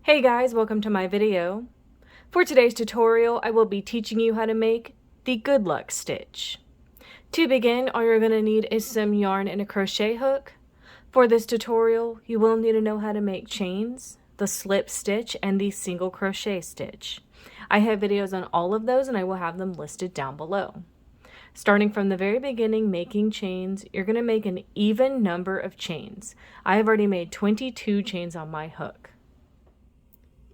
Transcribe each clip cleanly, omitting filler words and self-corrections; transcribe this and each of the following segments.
Hey guys, welcome to my video. For today's tutorial, I will be teaching you how to make the good luck stitch. To begin, all you're going to need is some yarn and a crochet hook. For this tutorial, you will need to know how to make chains, the slip stitch, and the single crochet stitch. I have videos on all of those and I will have them listed down below. Starting from the very beginning, making chains, you're going to make an even number of chains. I have already made 22 chains on my hook.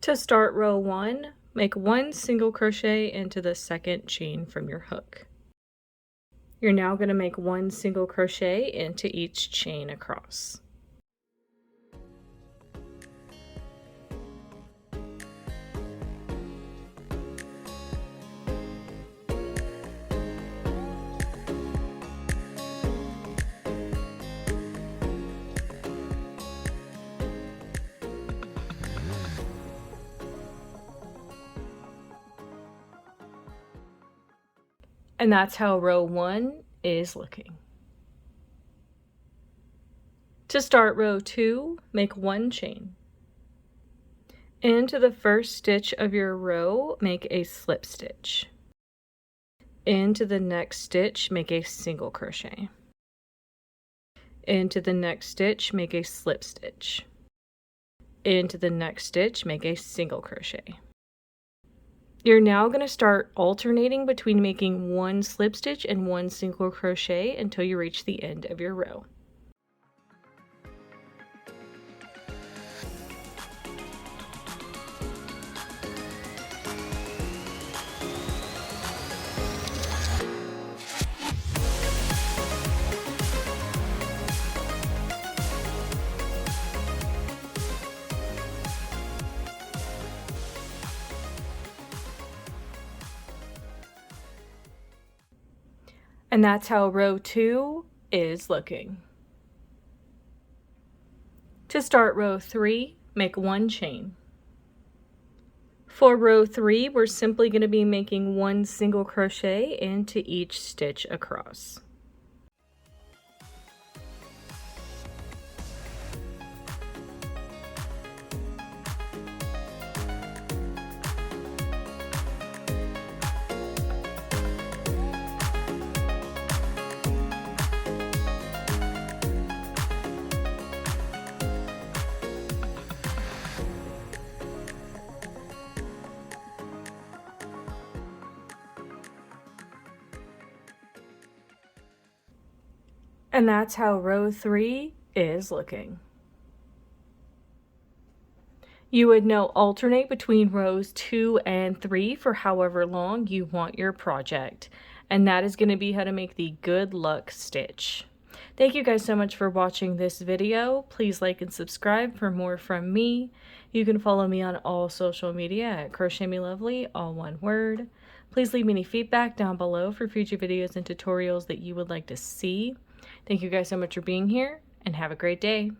To start row 1, make 1 single crochet into the second chain from your hook. You're now going to make 1 single crochet into each chain across. And that's how row 1 is looking. To start row 2, make 1 chain. Into the first stitch of your row, make a slip stitch. Into the next stitch, make a single crochet. Into the next stitch, make a slip stitch. Into the next stitch, make a single crochet. You're now going to start alternating between making 1 slip stitch and 1 single crochet until you reach the end of your row. And that's how row 2 is looking. To start row 3, make 1 chain. For row 3, we're simply going to be making 1 single crochet into each stitch across. And that's how row 3 is looking. You would now alternate between rows 2 and 3 for however long you want your project. And that is going to be how to make the good luck stitch. Thank you guys so much for watching this video. Please like and subscribe for more from me. You can follow me on all social media at crochetmelovely, all one word. Please leave me any feedback down below for future videos and tutorials that you would like to see. Thank you guys so much for being here, and have a great day.